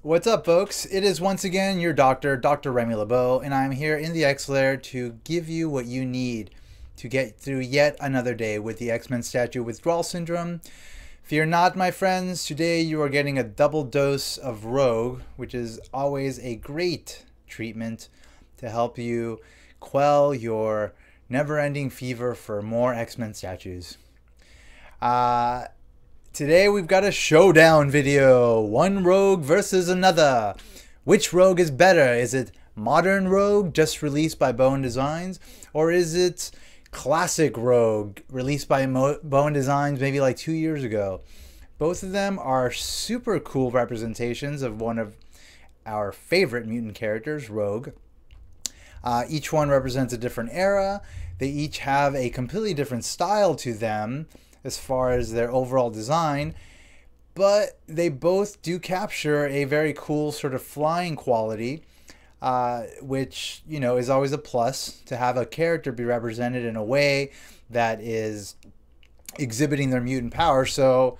What's up, folks? It is once again your doctor, Dr. Remy LeBeau, and I'm here in the X-Lair to give you what you need to get through yet another day with the X-Men statue withdrawal syndrome. Fear not, my friends. Today you are getting a double dose of Rogue, which is always a great treatment to help you quell your never-ending fever for more X-Men statues. Today we've got a showdown video. One Rogue versus another. Which Rogue is better? Is it modern Rogue, just released by Bowen Designs? Or is it classic Rogue, released by Bowen Designs maybe like 2 years ago? Both of them are super cool representations of one of our favorite mutant characters, Rogue. Each one represents a different era. They each have a completely different style to them as far as their overall design, but they both do capture a very cool sort of flying quality, which, you know, is always a plus to have a character be represented in a way that is exhibiting their mutant power. So,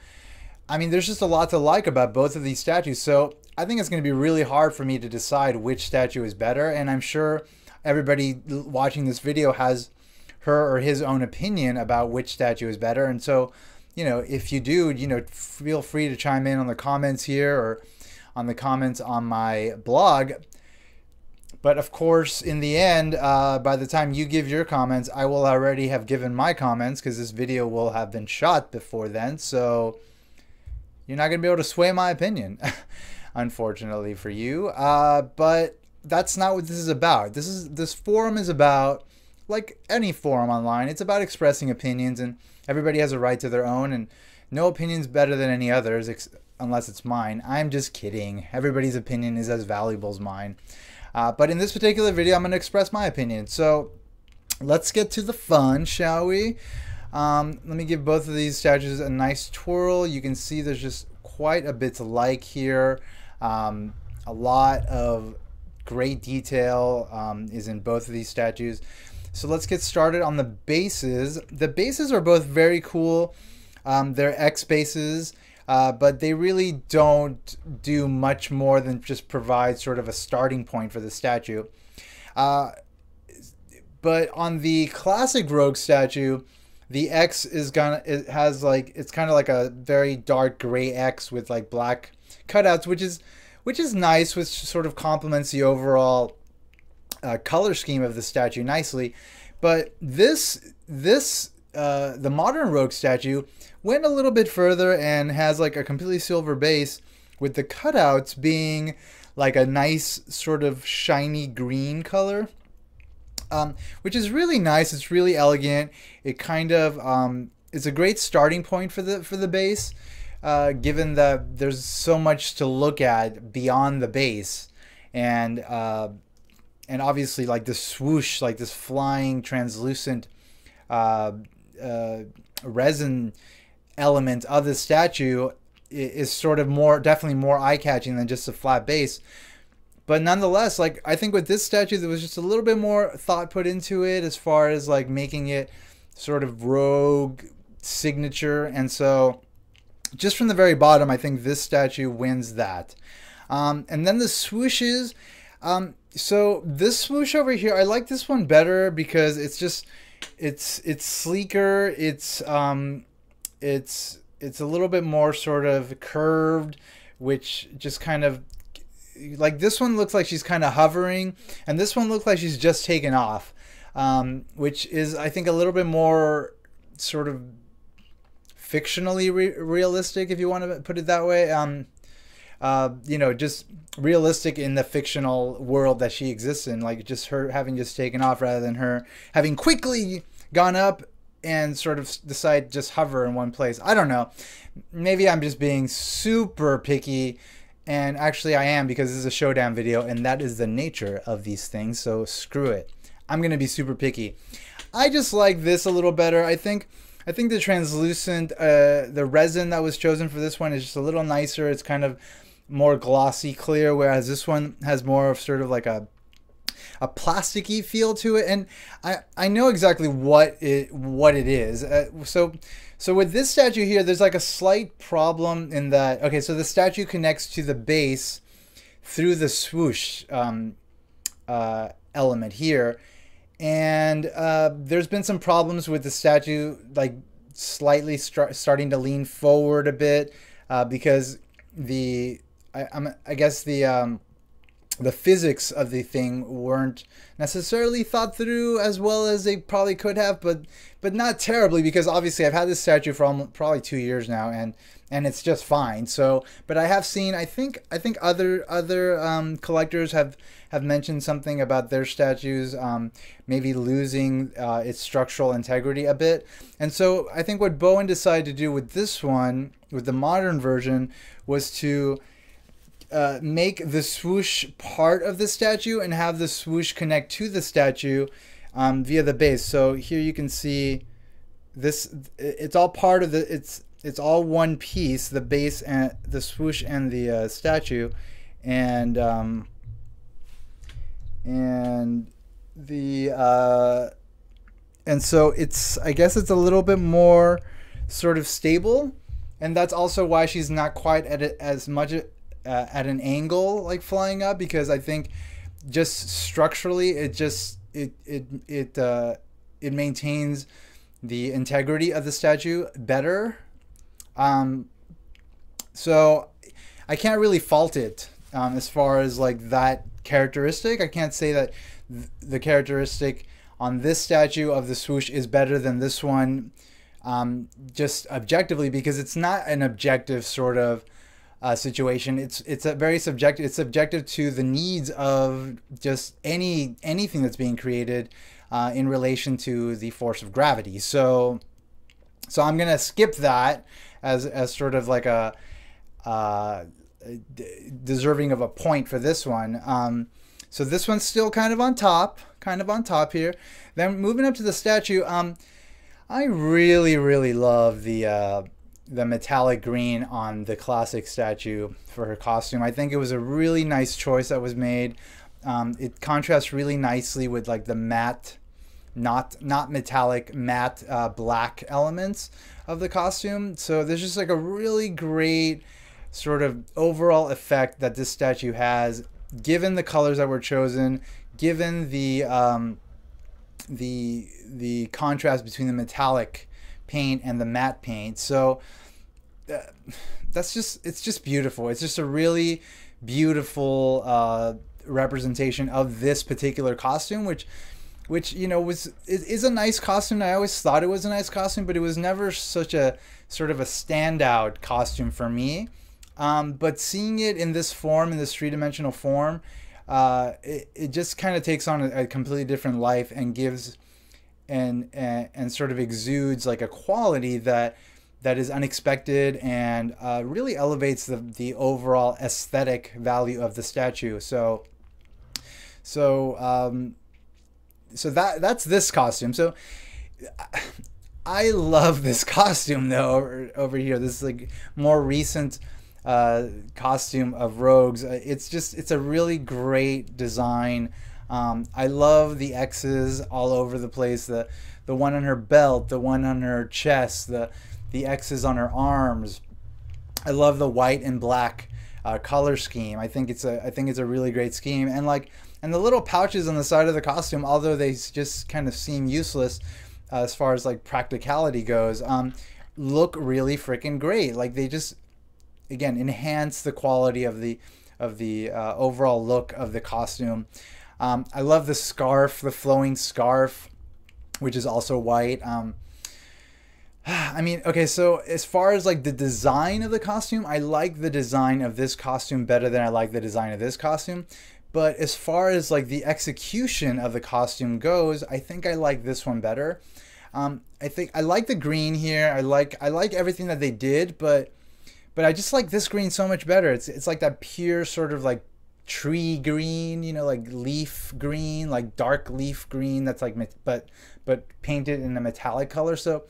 I mean, there's just a lot to like about both of these statues. So I think it's going to be really hard for me to decide which statue is better, and I'm sure everybody watching this video has her or his own opinion about which statue is better. And so, you know, if you do, you know, feel free to chime in on the comments here or on the comments on my blog. But of course, in the end, by the time you give your comments, I will already have given my comments because this video will have been shot before then. So you're not going to be able to sway my opinion, unfortunately for you. But that's not what this is about. This forum is about, like any forum online, it's about expressing opinions, and everybody has a right to their own, and no opinion's better than any others unless it's mine. I'm just kidding. Everybody's opinion is as valuable as mine. But in this particular video, I'm going to express my opinion. So let's get to the fun, shall we? Let me give both of these statues a nice twirl. You can see there's just quite a bit to like here. A lot of great detail is in both of these statues. So let's get started on the bases. The bases are both very cool. They're X bases, but they really don't do much more than just provide sort of a starting point for the statue. But on the classic Rogue statue, the X is it has like, it's kind of like a very dark gray X with like black cutouts, which is nice, which sort of complements the overall color scheme of the statue nicely. But the modern Rogue statue went a little bit further and has like a completely silver base, with the cutouts being like a nice sort of shiny green color, which is really nice. It's really elegant. It kind of is a great starting point for the base, given that there's so much to look at beyond the base, and obviously, like this swoosh, like this flying translucent resin element of the statue is sort of definitely more eye-catching than just a flat base. But nonetheless, like, I think with this statue, there was just a little bit more thought put into it as far as like making it sort of Rogue signature. And so just from the very bottom, I think this statue wins that. And then the swooshes. So this swoosh over here, I like this one better because it's just, it's sleeker. It's a little bit more sort of curved, which just kind of, like, this one looks like she's kind of hovering, and this one looks like she's just taken off, which is, I think, a little bit more sort of fictionally realistic, if you want to put it that way. You know, just realistic in the fictional world that she exists in, like just her having just taken off rather than her having quickly gone up and sort of decide just hover in one place. I don't know. Maybe I'm just being super picky, and actually I am, because this is a showdown video and that is the nature of these things. So screw it. I'm going to be super picky. I just like this a little better. I think the translucent, the resin that was chosen for this one is just a little nicer. It's kind of more glossy clear, whereas this one has more of sort of like a plasticky feel to it. And I know exactly what it is. So with this statue here, there's like a slight problem in that, okay, so the statue connects to the base through the swoosh element here. And there's been some problems with the statue, like slightly starting to lean forward a bit because I guess the physics of the thing weren't necessarily thought through as well as they probably could have, but not terribly, because obviously I've had this statue for probably 2 years now, and it's just fine. So, but I have seen, I think other collectors have mentioned something about their statues maybe losing its structural integrity a bit. And so I think what Bowen decided to do with this one, with the modern version, was to make the swoosh part of the statue and have the swoosh connect to the statue via the base. So here you can see this, it's all part of the, it's all one piece, the base and the swoosh and the statue. And so it's, I guess it's a little bit more sort of stable, and that's also why she's not quite at it as much at an angle like flying up, because I think just structurally it maintains the integrity of the statue better. So I can't really fault it as far as like that characteristic. I can't say that the characteristic on this statue of the swoosh is better than this one just objectively, because it's not an objective sort of situation. It's a very subjective. It's subjective to the needs of just anything that's being created in relation to the force of gravity. So I'm gonna skip that as sort of like a deserving of a point for this one. So this one's still kind of on top here. Then moving up to the statue, I really love the metallic green on the classic statue for her costume. I think it was a really nice choice that was made. It contrasts really nicely with like the matte, not metallic, matte black elements of the costume. So there's just like a really great sort of overall effect that this statue has, given the colors that were chosen, given the contrast between the metallic paint and the matte paint. So it's just beautiful. It's just a really beautiful representation of this particular costume, which you know is a nice costume. I always thought it was a nice costume, but it was never such a sort of a standout costume for me. But seeing it in this form, in this three-dimensional form, it just kind of takes on a completely different life and gives and sort of exudes like a quality that is unexpected and really elevates the overall aesthetic value of the statue. So that's this costume. So I love this costume though over here. This is like more recent costume of Rogue's. It's a really great design. I love the X's all over the place. The one on her belt, the one on her chest, the X's on her arms. I love the white and black color scheme. I think it's a really great scheme. And the little pouches on the side of the costume, although they just kind of seem useless as far as like practicality goes, look really freaking great. Like they just, again, enhance the quality of the overall look of the costume. I love the scarf, the flowing scarf, which is also white. I mean, okay, so as far as like the design of the costume, I like the design of this costume better than I like the design of this costume. But as far as like the execution of the costume goes, I think I like this one better. I think I like the green here. I like everything that they did, but I just like this green so much better. It's like that pure sort of like tree green, you know, like leaf green, like dark leaf green that's like but painted in a metallic color. So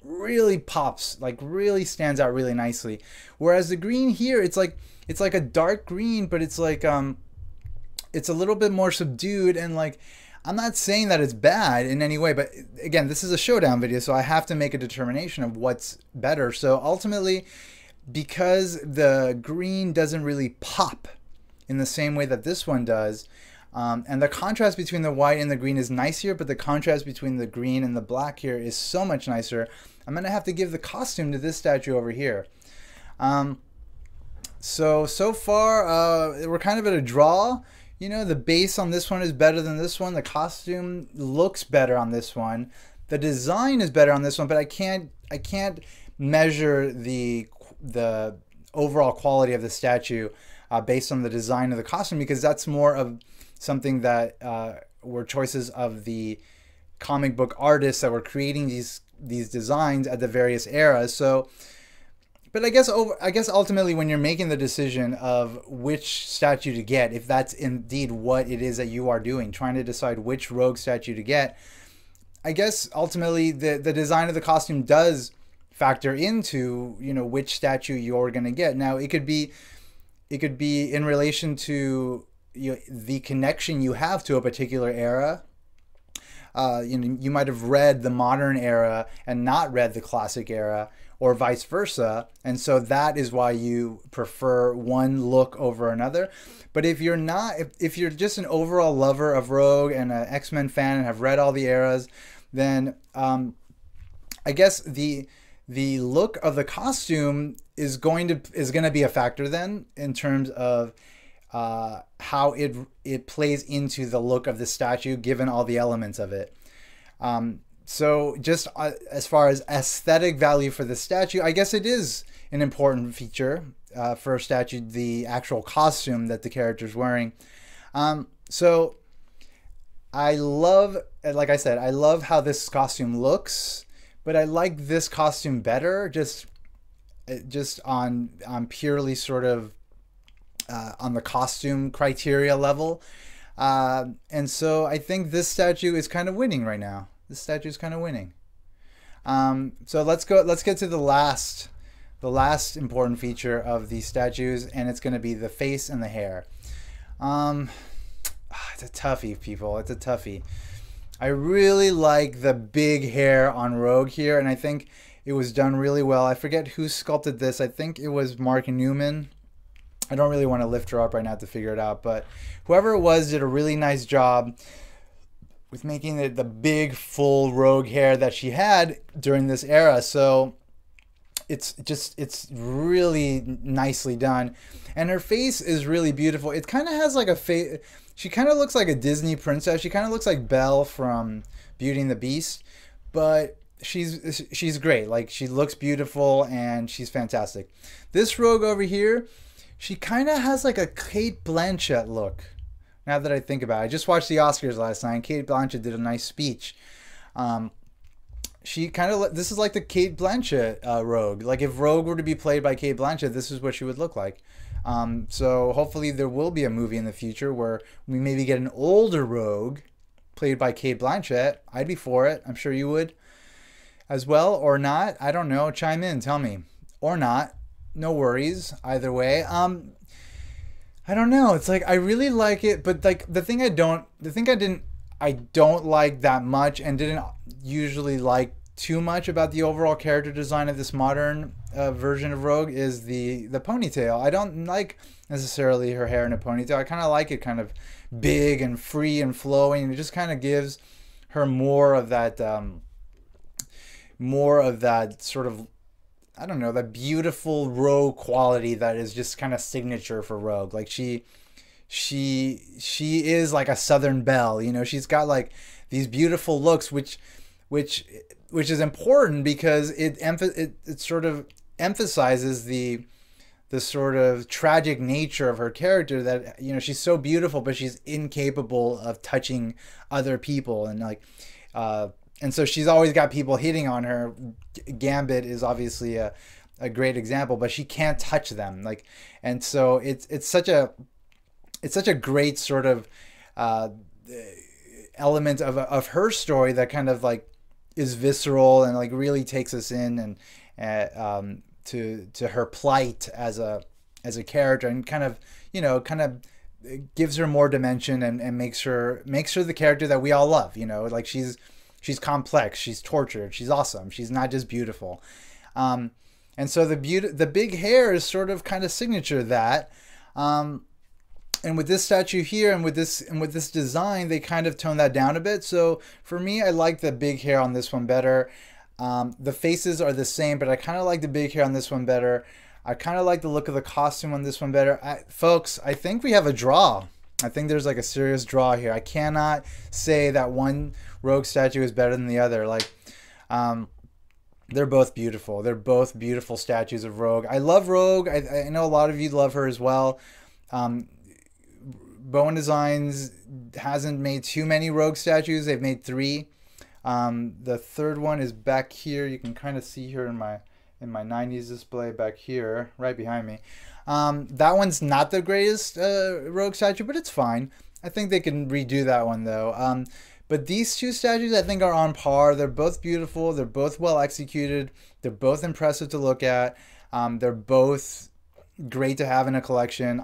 really pops, like really stands out really nicely. Whereas the green here, it's like a dark green, but it's like it's a little bit more subdued, and like I'm not saying that it's bad in any way, but again, this is a Showdown video, so I have to make a determination of what's better. So ultimately, because the green doesn't really pop in the same way that this one does. And the contrast between the white and the green is nice here, but the contrast between the green and the black here is so much nicer. I'm going to have to give the costume to this statue over here. So far, we're kind of at a draw. You know, the base on this one is better than this one. The costume looks better on this one. The design is better on this one, but I can't measure the overall quality of the statue based on the design of the costume, because that's more of something that were choices of the comic book artists that were creating these designs at the various eras. So, but I guess ultimately when you're making the decision of which statue to get, if that's indeed what it is that you are doing, trying to decide which Rogue statue to get, I guess ultimately the design of the costume does factor into, you know, which statue you're going to get. Now it could be in relation to, you know, the connection you have to a particular era. You know, you might have read the modern era and not read the classic era, or vice versa, and so that is why you prefer one look over another. But if you're not, if you're just an overall lover of Rogue and an X-Men fan and have read all the eras, then I guess the look of the costume is going to be a factor then in terms of how it plays into the look of the statue, given all the elements of it. So just as far as aesthetic value for the statue, I guess it is an important feature for a statue, the actual costume that the character's wearing. So I love, like I said, I love how this costume looks, but I like this costume better just on purely sort of on the costume criteria level. And so I think this statue is kind of winning right now. This statue is kind of winning. So let's get to the last important feature of these statues, and it's going to be the face and the hair. It's a toughie, people. It's a toughie. I really like the big hair on Rogue here, and I think it was done really well. I forget who sculpted this. I think it was Mark Newman. I don't really want to lift her up right now to figure it out, but whoever it was did a really nice job with making the big full Rogue hair that she had during this era. So it's really nicely done, and her face is really beautiful. It kind of has like a face. She kind of looks like a Disney princess. She kind of looks like Belle from Beauty and the Beast, but she's great. Like, she looks beautiful and she's fantastic. This Rogue over here, she kind of has like a Cate Blanchett look. Now that I think about it, I just watched the Oscars last night, and Cate Blanchett did a nice speech. She kind of, this is like the Cate Blanchett Rogue. Like, if Rogue were to be played by Cate Blanchett, this is what she would look like. So hopefully there will be a movie in the future where we maybe get an older Rogue played by Cate Blanchett. I'd be for it. I'm sure you would as well, or not. I don't know. Chime in. Tell me. Or not. No worries. Either way. I don't know. It's like, I really like it, but like I don't like that much, and didn't usually like too much about the overall character design of this modern version of Rogue is the ponytail. I don't like necessarily her hair in a ponytail. I kind of like it kind of big and free and flowing. It just kind of gives her more of that sort of, I don't know, that beautiful Rogue quality that is just kind of signature for Rogue. Like, she is like a Southern belle, you know. She's got like these beautiful looks, which is important because it sort of emphasizes the sort of tragic nature of her character, that, you know, she's so beautiful but she's incapable of touching other people, and like and so she's always got people hitting on her. Gambit is obviously a great example, but she can't touch them. Like, and so it's such a great sort of element of her story that kind of like is visceral and like really takes us in, and to her plight as a character, and kind of gives her more dimension, and makes her the character that we all love. You know, like, she's complex, she's tortured, she's awesome, she's not just beautiful. And so the big hair is sort of kind of signature of that. And with this statue here and with this design, they kind of tone that down a bit. So for me, I like the big hair on this one better. The faces are the same, but I kind of like the big hair on this one better. I kind of like the look of the costume on this one better. Folks, I think we have a draw. I think there's like a serious draw here. I cannot say that one Rogue statue is better than the other. Like, they're both beautiful. They're both beautiful statues of Rogue. I love Rogue. I know a lot of you love her as well. Bowen Designs hasn't made too many Rogue statues. They've made 3. The third one is back here. You can kind of see here in my 90s display back here, right behind me. That one's not the greatest Rogue statue, but it's fine. I think they can redo that one though. But these two statues I think are on par. They're both beautiful. They're both well executed. They're both impressive to look at. They're both great to have in a collection.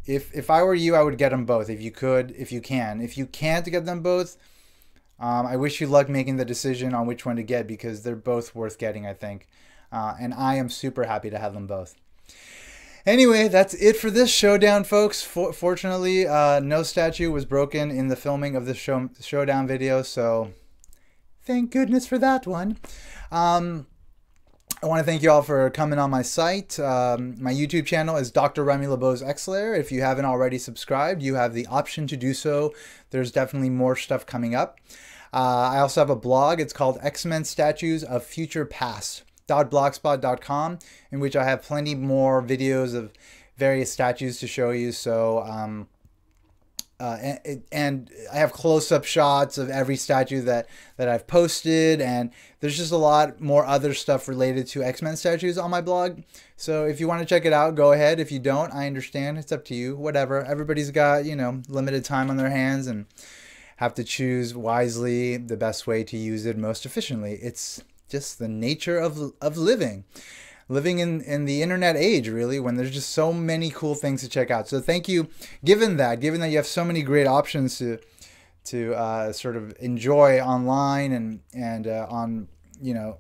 If I were you, I would get them both if you could, if you can. If you can't get them both, I wish you luck making the decision on which one to get, because they're both worth getting, I think. And I am super happy to have them both. Anyway, that's it for this showdown, folks. Fortunately, no statue was broken in the filming of this showdown video, so thank goodness for that one. I want to thank you all for coming on my site. My YouTube channel is Dr. Remy LeBeau's X-Layer. If you haven't already subscribed, you have the option to do so. There's definitely more stuff coming up. I also have a blog. It's called X-Men Statues of Future Past. .blogspot.com, in which I have plenty more videos of various statues to show you. So and I have close-up shots of every statue that I've posted, and there's just a lot more other stuff related to X-Men statues on my blog. So if you want to check it out, go ahead. If you don't, I understand. It's up to you. Whatever. Everybody's got, you know, limited time on their hands and have to choose wisely the best way to use it most efficiently. It's just the nature of living in the internet age, really, when there's just so many cool things to check out. So thank you. Given that you have so many great options to sort of enjoy online and on, you know,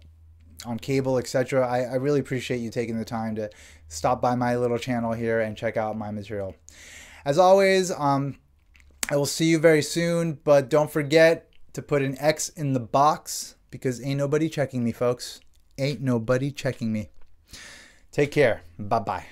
on cable, etc. I really appreciate you taking the time to stop by my little channel here and check out my material. As always, I will see you very soon, but don't forget to put an X in the box, because ain't nobody checking me, folks. Ain't nobody checking me. Take care. Bye-bye.